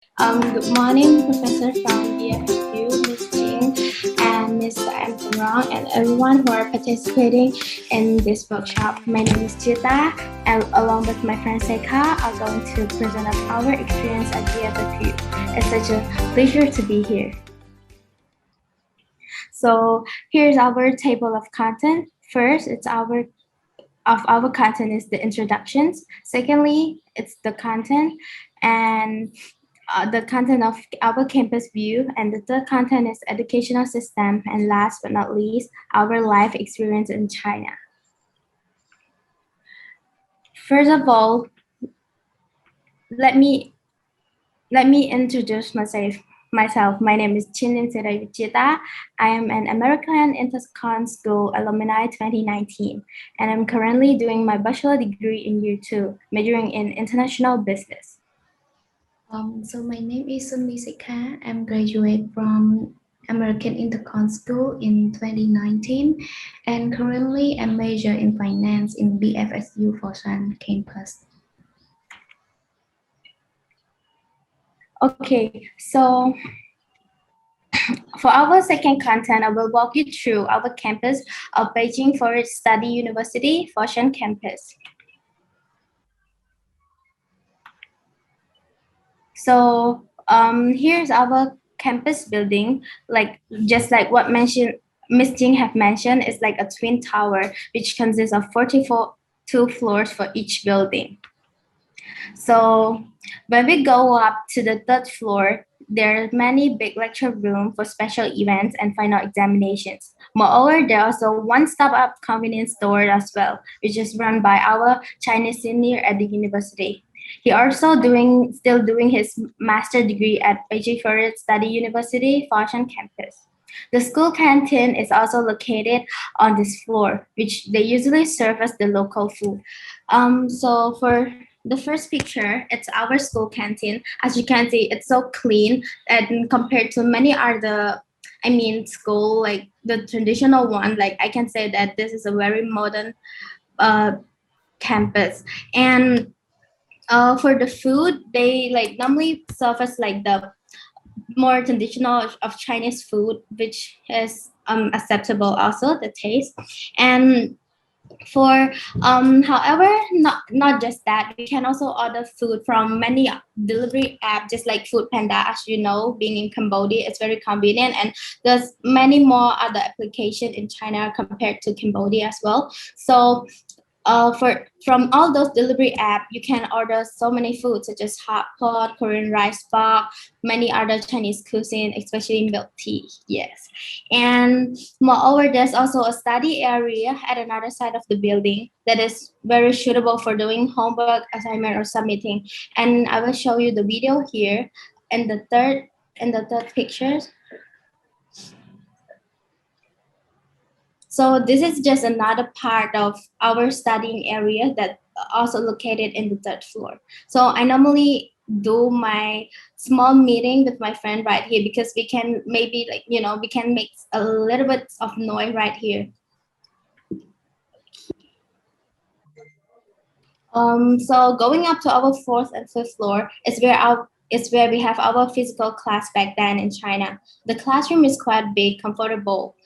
Good morning, Professor from BFU, Ms. Jing, and Mr. M. Rong, and everyone who are participating in this workshop. My name is Chita, and along with my friend Sekha, I'm going to present our experience at BFFU. It's such a pleasure to be here. So here's our table of content. First, our content is the introductions. Secondly, it's the content, and the content of our campus view, and the third content is educational system, and last but not least, our life experience in China. First of all, let me introduce myself. My name is Chin Chita. I am an American Intercon School alumni 2019, and I'm currently doing my bachelor degree in year 2, majoring in international business. So my name is Sunmi Sikha. I'm graduate from American Intercon School in 2019, and currently I'm major in finance in BFSU Foshan campus. Okay, so for our second content, I will walk you through our campus of Beijing Foreign Study University, Foshan campus. So here's our campus building, just like what Ms. Jing have mentioned, it's like a twin tower, which consists of 42 floors for each building. So when we go up to the third floor, there are many big lecture rooms for special events and final examinations. Moreover, there are also one stop-up convenience store as well, which is run by our Chinese senior at the university. He also still doing his master degree at Beijing Foreign Study University, Foshan campus. The school canteen is also located on this floor, which they usually serve as the local food. So for the first picture, it's our school canteen. As you can see, it's so clean, and compared to many other, school, like the traditional one, like I can say that this is a very modern campus. And for the food, they like normally serve us like the more traditional of Chinese food, which is acceptable also the taste. And for however, not just that, we can also order food from many delivery apps, just like Food Panda. As you know, being in Cambodia, it's very convenient, and there's many more other applications in China compared to Cambodia as well. So from all those delivery app, you can order so many foods such as hot pot, Korean rice bok, many other Chinese cuisine, especially milk tea. Yes, and moreover, there's also a study area at another side of the building that is very suitable for doing homework, assignment, or submitting. And I will show you the video here, and the third pictures. So this is just another part of our studying area that also located in the third floor. So I normally do my small meeting with my friend right here, because we can maybe we can make a little bit of noise right here. So going up to our fourth and fifth floor is where we have our physical class back then in China. The classroom is quite big, comfortable.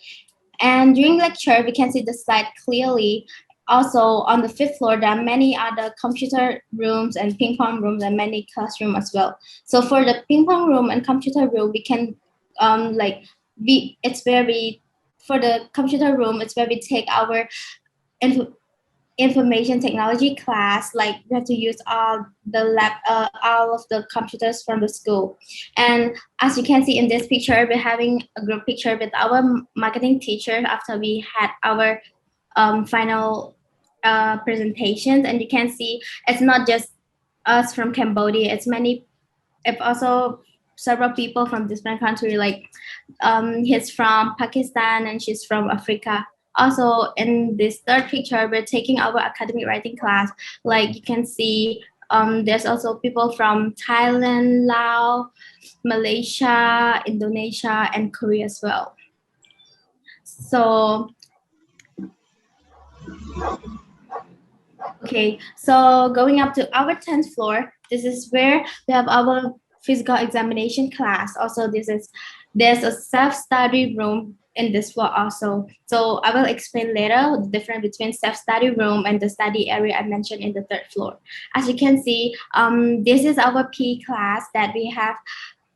And during lecture, we can see the slide clearly. Also, on the fifth floor, there are many other computer rooms and ping pong rooms and many classrooms as well. So for the ping pong room and computer room, we can it's where we for the computer room, it's where we take our information technology class. Like we have to use all of the computers from the school. And as you can see in this picture, we're having a group picture with our marketing teacher after we had our final presentations. And you can see it's not just us from Cambodia, it's also several people from different countries. Like he's from Pakistan and she's from Africa. Also, in this third picture, we're taking our academic writing class. Like you can see, there's also people from Thailand, Laos, Malaysia, Indonesia, and Korea as well. So, okay, so going up to our 10th floor, this is where we have our physical examination class. Also, there's a self-study room in this floor also. So I will explain later the difference between self-study room and the study area I mentioned in the third floor. As you can see, this is our P class that we have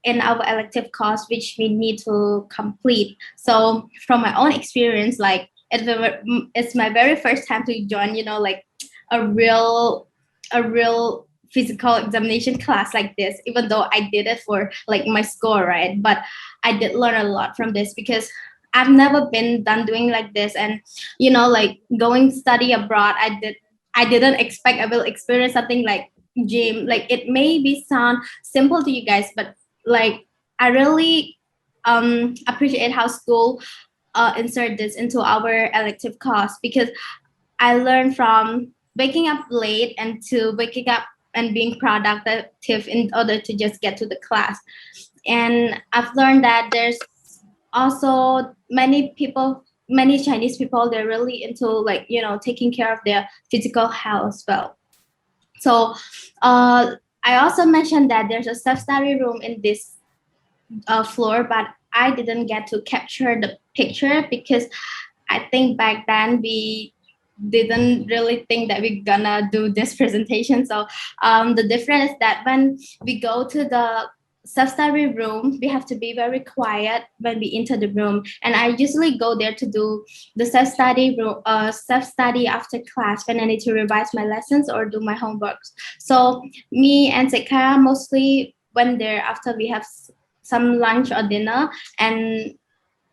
in our elective course, which we need to complete. So from my own experience, like it's my very first time to join, like a real a real physical examination class like this, even though I did it for like my score, right? But I did learn a lot from this because I've never been done doing like this. And like going study abroad, I didn't expect I will experience something like gym. Like it may be sound simple to you guys, but like I really appreciate how school insert this into our elective course, because I learned from waking up late and to waking up and being productive in order to just get to the class. And I've learned that there's also many Chinese people, they're really into like, taking care of their physical health as well. So I also mentioned that there's a self-study room in this floor, but I didn't get to capture the picture because I think back then we didn't really think that we're gonna do this presentation. So the difference is that when we go to the self-study room, we have to be very quiet when we enter the room. And I usually go there to do the self-study room, self-study after class when I need to revise my lessons or do my homeworks. So me and Sekara mostly went there after we have some lunch or dinner, and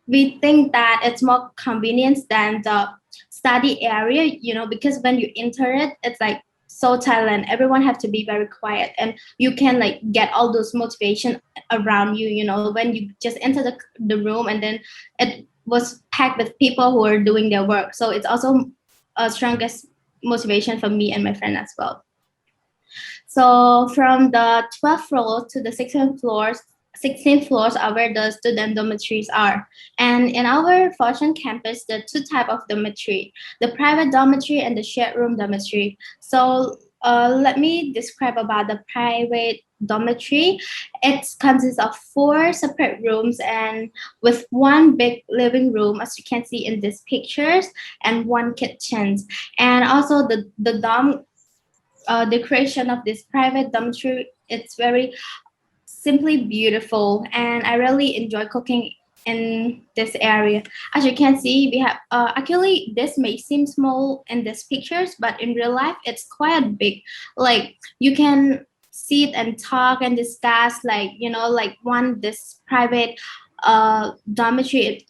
we think that it's more convenient than the study area, because when you enter it, it's like so silent. Everyone have to be very quiet, and you can like get all those motivation around you. When you just enter the room, and then it was packed with people who are doing their work. So it's also a strongest motivation for me and my friend as well. So from the 12th floor to the 16th floors are where the student dormitories are. And in our Fortune campus, there are two types of dormitory, the private dormitory and the shared room dormitory. So let me describe about the private dormitory. It consists of 4 separate rooms and with one big living room, as you can see in these pictures, and one kitchen. And also the dorm decoration of this private dormitory, it's very simply beautiful, and I really enjoy cooking in this area. As you can see, we have actually this may seem small in these pictures, but in real life it's quite big. Like you can sit and talk and discuss, like like one this private dormitory.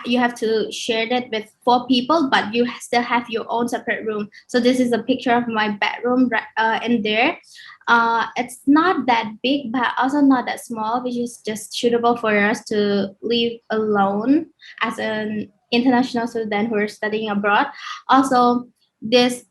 You have to share that with 4 people, but you still have your own separate room. So this is a picture of my bedroom in there. It's not that big, but also not that small, which is just suitable for us to live alone as an international student who are studying abroad. Also, this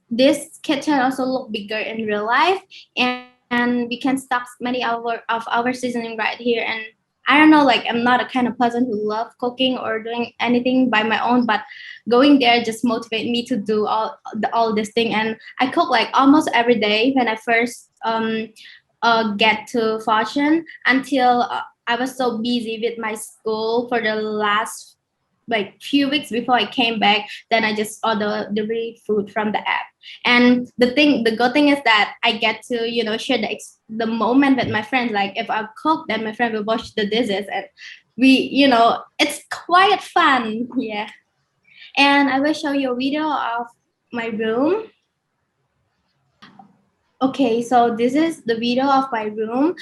kitchen also look bigger in real life, and we can stock many of our seasoning right here. And I don't know, like I'm not a kind of person who love cooking or doing anything by my own, but going there just motivate me to do all this thing. And I cook like almost every day when I first get to Fortune, until I was so busy with my school for the last like few weeks before I came back. Then I just order delivery food from the app. And the good thing is that I get to share the moment with my friends. Like if I cook, then my friend will wash the dishes, and we it's quite fun. Yeah. And I will show you a video of my room. Okay, so this is the video of my room.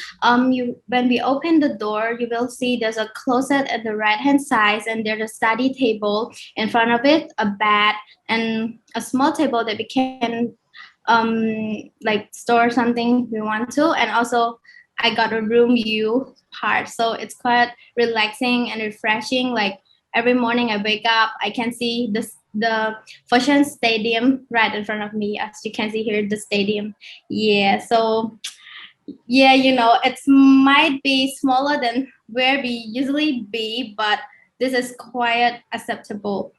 You when we open the door, you will see there's a closet at the right hand side, and there's a study table in front of it, a bed, and a small table that we can like store something we want to. And also, I got a room view part, so it's quite relaxing and refreshing. Like every morning I wake up, I can see the Foshan Stadium right in front of me. As you can see here, the stadium. Yeah, so yeah, it might be smaller than where we usually be, but this is quite acceptable.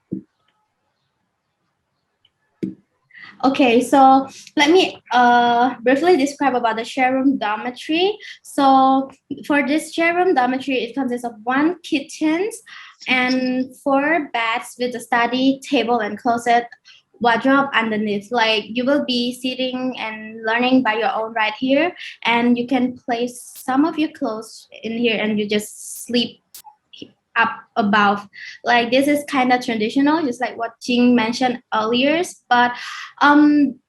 Okay, so let me briefly describe about the share room dormitory. So for this share room dormitory, it consists of one kitchen and four beds with a study table and closet wardrobe underneath. Like you will be sitting and learning by your own right here, and you can place some of your clothes in here, and you just sleep up above. Like this is kind of traditional, just like what Jing mentioned earlier. But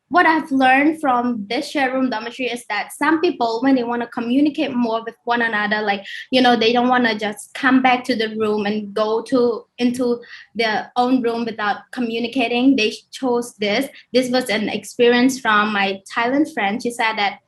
what I've learned from this share room dormitory is that some people, when they want to communicate more with one another, like they don't want to just come back to the room and go to into their own room without communicating. They chose this. This was an experience from my Thailand friend. She said that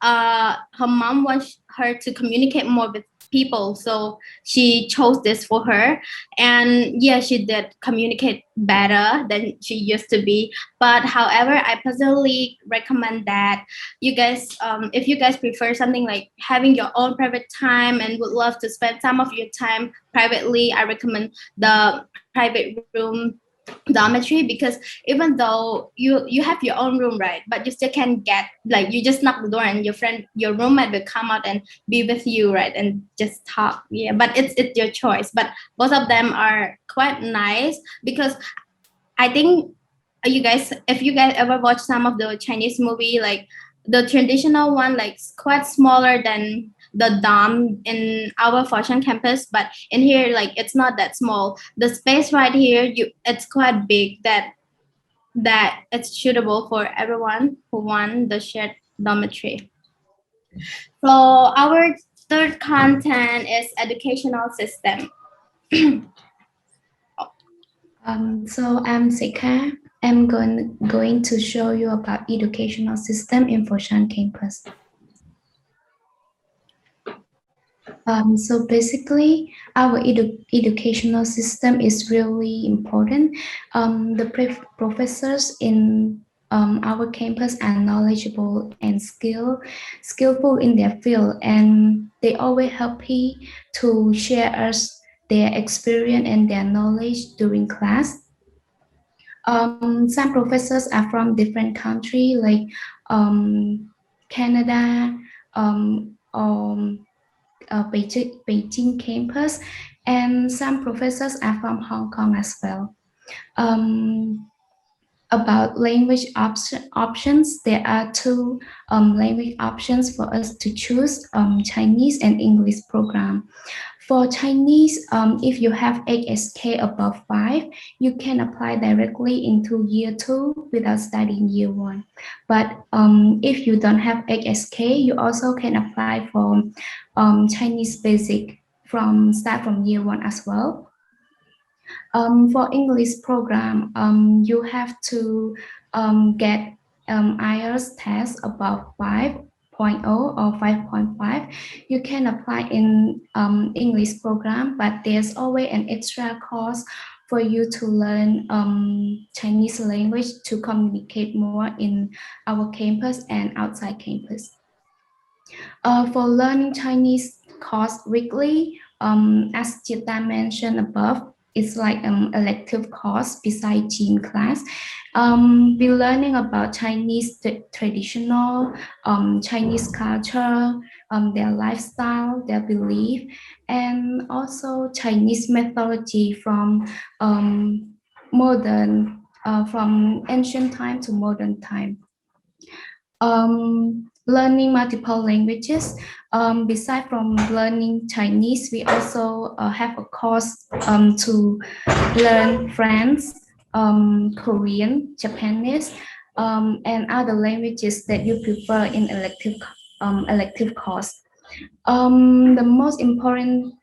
her mom wants her to communicate more with people, so she chose this for her. And yeah, she did communicate better than she used to be. But however, I personally recommend that you guys, if you guys prefer something like having your own private time and would love to spend some of your time privately, I recommend the private room dormitory, because even though you have your own room, right, but you still can get, like, you just knock the door and your roommate will come out and be with you, right, and just talk. Yeah, but it's your choice. But both of them are quite nice, because I think you guys, if you guys ever watch some of the Chinese movie, like the traditional one, like quite smaller than the dom in our Fortune campus, but in here, like it's not that small. The space right here, it's quite big, that it's suitable for everyone who want the shared dormitory. So our third content is educational system. So I'm Sika. I'm going to show you about educational system in Foshan campus. So basically, our educational system is really important. The professors in our campus are knowledgeable and skillful in their field, and they always happy to share us their experience and their knowledge during class. Some professors are from different countries like Canada, Beijing campus, and some professors are from Hong Kong as well. Um, about language options, there are two language options for us to choose, Chinese and English program. For Chinese, if you have HSK above 5, you can apply directly into year 2 without studying year 1. But if you don't have HSK, you also can apply for Chinese basic start from year 1 as well. For English program, you have to get IELTS test above 5.0 or 5.5. You can apply in English program, but there's always an extra course for you to learn Chinese language to communicate more in our campus and outside campus. For learning Chinese course weekly, as Chita mentioned above, it's like elective course beside gym class. We're learning about Chinese traditional, Chinese culture, their lifestyle, their belief, and also Chinese mythology from ancient time to modern time. Learning multiple languages. Besides from learning Chinese, we also have a course to learn French, Korean, Japanese, and other languages that you prefer in elective course. The most important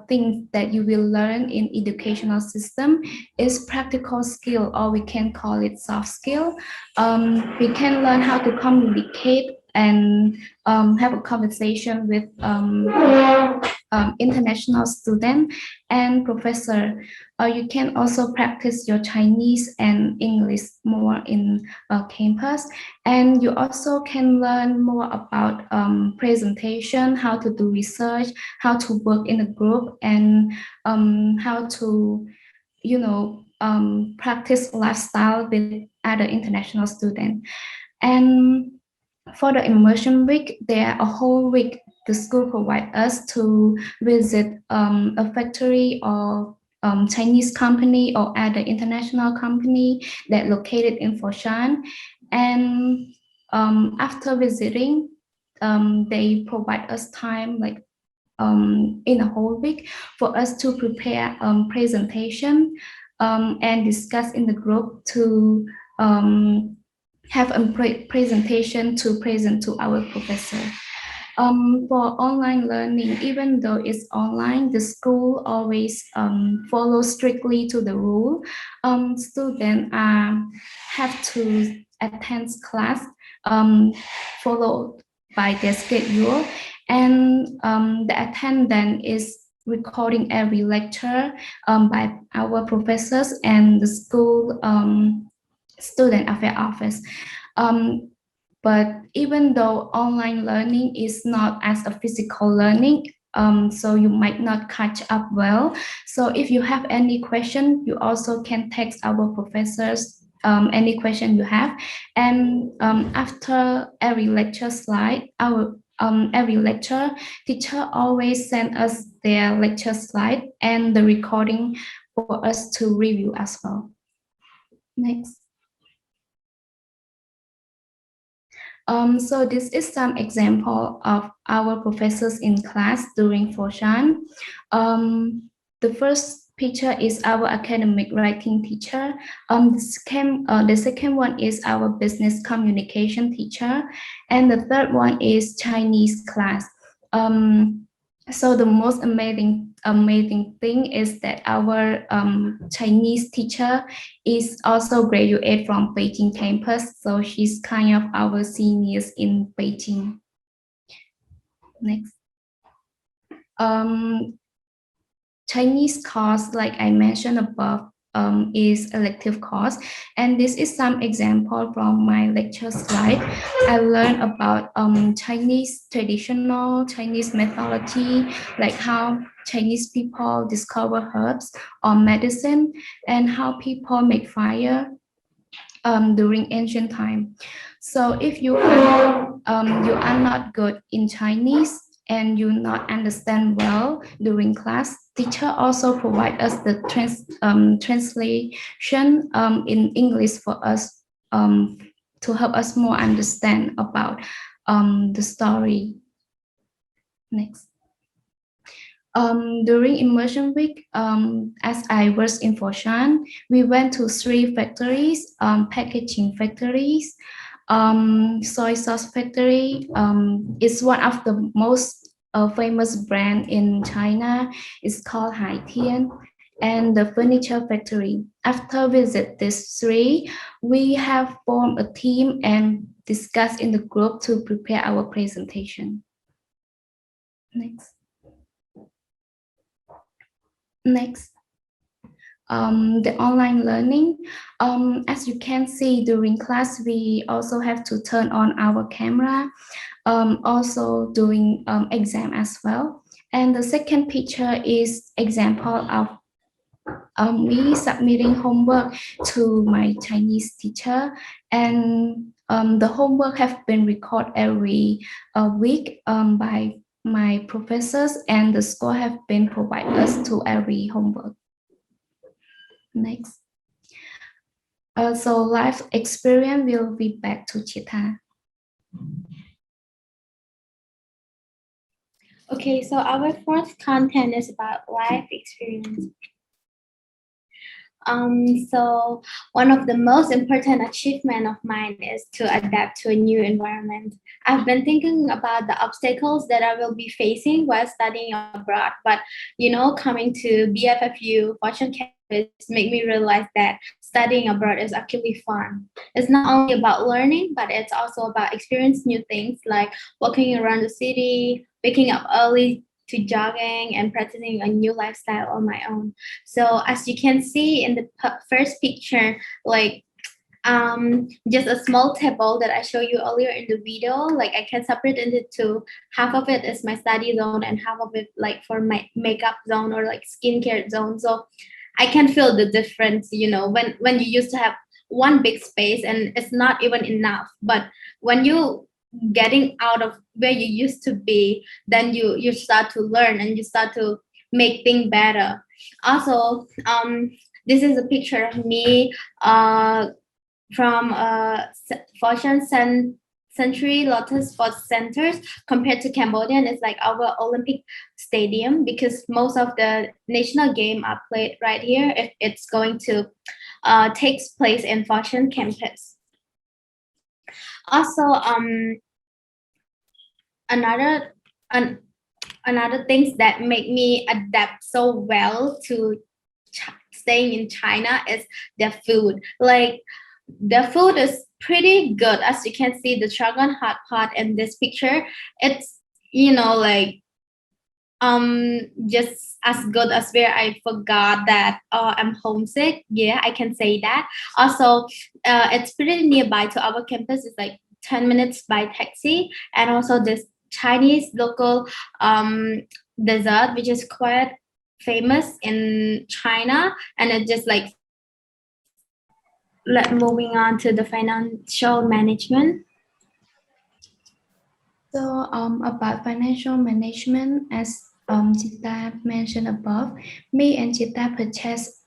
thing that you will learn in educational system is practical skill, or we can call it soft skill. We can learn how to communicate and have a conversation with international student and professor. You can also practice your Chinese and English more in campus, and you also can learn more about presentation, how to do research, how to work in a group, and how to practice lifestyle with other international students. And for the immersion week, there a whole week the school provide us to visit a factory or Chinese company or other international company that located in Foshan. And after visiting, they provide us time like in a whole week for us to prepare presentation and discuss in the group to have a presentation to present to our professor. For online learning, even though it's online, the school always follows strictly to the rule. Students have to attend class followed by their schedule, and the attendant is recording every lecture by our professors and the school student affair office. But even though online learning is not as a physical learning, so you might not catch up well. So if you have any question, you also can text our professors any question you have. And after every lecture slide, our every lecture teacher always send us their lecture slide and the recording for us to review as well. Next. So this is some example of our professors in class during Foshan. The first picture is our academic writing teacher. The second one is our business communication teacher. And the third one is Chinese class. So the most amazing thing is that our Chinese teacher is also graduate from Beijing campus. So she's kind of our seniors in Beijing. Next. Chinese course, like I mentioned above, is elective course. And this is some example from my lecture slide. I learned about Chinese traditional Chinese mythology, like how Chinese people discover herbs or medicine and how people make fire during ancient time. So if you are not good in Chinese and you not understand well during class, teacher also provide us the translation in English for us to help us more understand about the story. Next. During immersion week, as I was in Foshan, we went to 3 factories, packaging factories, soy sauce factory. It's one of the most famous brand in China. It's called Haitian, and the furniture factory. After visit these 3, we have formed a team and discussed in the group to prepare our presentation. Next. Next. The online learning. As you can see during class, we also have to turn on our camera, also doing exam as well. And the second picture is example of me submitting homework to my Chinese teacher, and the homework have been recorded every week by my professors, and the score have been provided us to every homework. Next. So life experience will be back to Chita. Okay, so our fourth content is about life experience. So one of the most important achievement of mine is to adapt to a new environment. I've been thinking about the obstacles that I will be facing while studying abroad, but coming to BFFU, Fortune Campus, make me realize that studying abroad is actually fun. It's not only about learning, but it's also about experiencing new things like walking around the city, waking up early to jogging and practicing a new lifestyle on my own. So as you can see in the first picture, like just a small table that I showed you earlier in the video, like I can separate it into two. Half of it is my study zone and half of it like for my makeup zone or like skincare zone. So I can feel the difference, when you used to have one big space and it's not even enough. But when you getting out of where you used to be, then you start to learn and you start to make things better. Also, this is a picture of me from Fortune Century Lotus Sports Centers. Compared to Cambodian, it's like our Olympic stadium, because most of the national game are played right here. If it's going to takes place in Fortune campus. Also, another an, another things that make me adapt so well to staying in China is their food. Like, the food is pretty good, as you can see the dragon hot pot in this picture. It's, like, just as good as where I forgot that I'm homesick. Yeah, I can say that. Also, it's pretty nearby to our campus. It's like 10 minutes by taxi. And also this Chinese local dessert, which is quite famous in China, and it just like moving on to the financial management. So about financial management, as Chita mentioned above, me and Chita purchased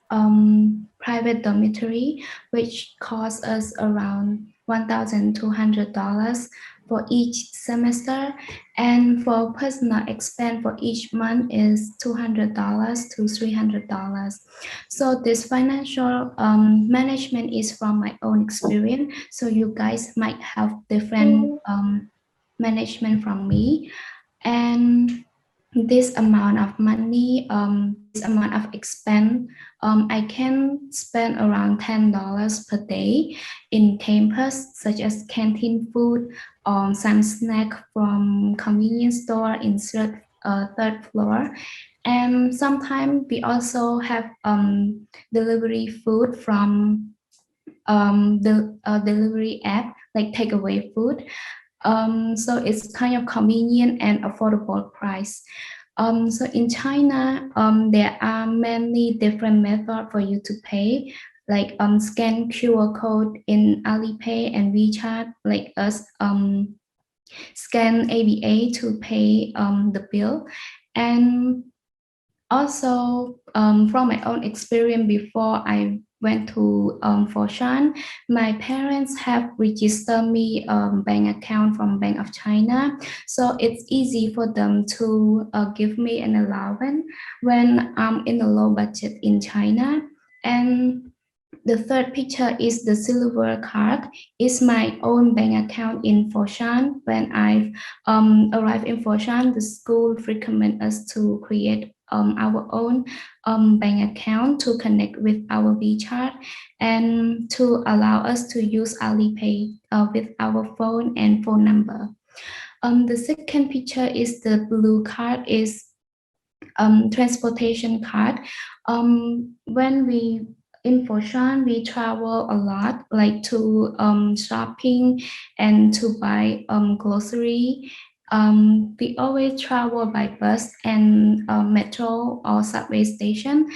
private dormitory, which cost us around $1,200 for each semester, and for personal expense for each month is $200 to $300. So this financial management is from my own experience. So you guys might have different management from me, and this amount of money, this amount of expense, I can spend around $10 per day in campus, such as canteen food, some snack from convenience store in third floor. And sometimes we also have delivery food from the delivery app, like takeaway food. So it's kind of convenient and affordable price. So in China, there are many different methods for you to pay, like scan QR code in Alipay and WeChat, like us scan ABA to pay the bill. And also, from my own experience before I went to Foshan, my parents have registered me bank account from Bank of China, so it's easy for them to give me an allowance when I'm in a low budget in China. And the third picture is the silver card. It's my own bank account in Foshan. When I arrived in Foshan, the school recommend us to create our own bank account to connect with our WeChat and to allow us to use Alipay with our phone and phone number. The second picture is the blue card, is transportation card. When we in Foshan, we travel a lot, like to shopping and to buy grocery. We always travel by bus and metro or subway station.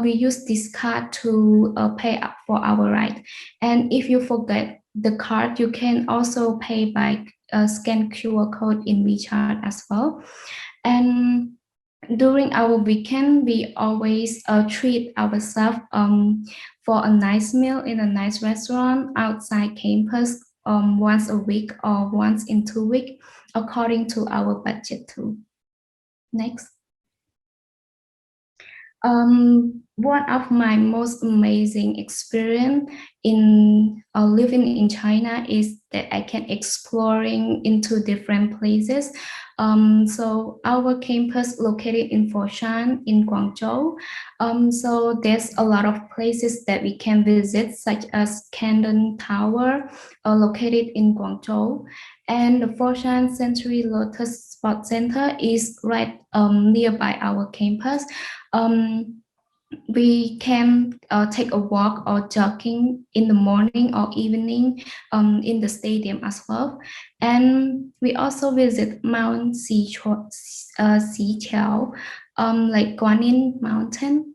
We use this card to pay up for our ride. And if you forget the card, you can also pay by scan QR code in WeChat as well. And during our weekend, we always treat ourselves for a nice meal in a nice restaurant outside campus once a week or once in 2 weeks, according to our budget too. Next. One of my most amazing experience in living in China is that I can exploring into different places. So our campus located in Foshan in Guangzhou. So there's a lot of places that we can visit, such as Canton Tower, located in Guangzhou, and the Foshan Century Lotus Sport Center is right nearby our campus. We can take a walk or jogging in the morning or evening in the stadium as well. And we also visit Mount Xiqiao, like Guanyin Mountain.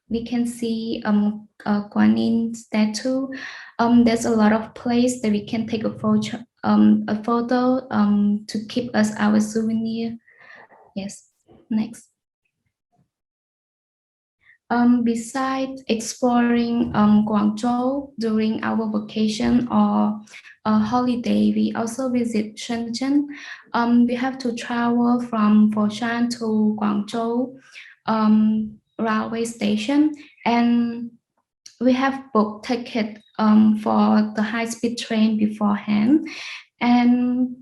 we can see Guan Yin statue. There's a lot of place that we can take a photo to keep as our souvenir. Yes. Next. Besides exploring Guangzhou during our vacation or a holiday, we also visit Shenzhen. We have to travel from Foshan to Guangzhou railway station, and we have booked ticket for the high-speed train beforehand, and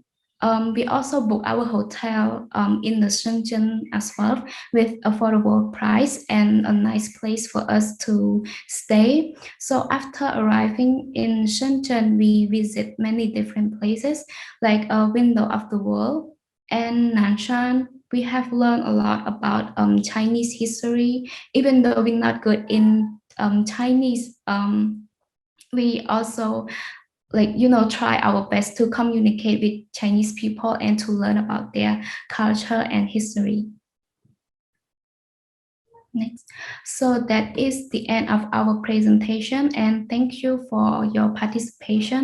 we also book our hotel in the Shenzhen as well with affordable price and a nice place for us to stay. So after arriving in Shenzhen, we visit many different places like a window of the world and Nanshan. We have learned a lot about Chinese history, even though we're not good in Chinese. We also try our best to communicate with Chinese people and to learn about their culture and history. Next. So that is the end of our presentation, and thank you for your participation.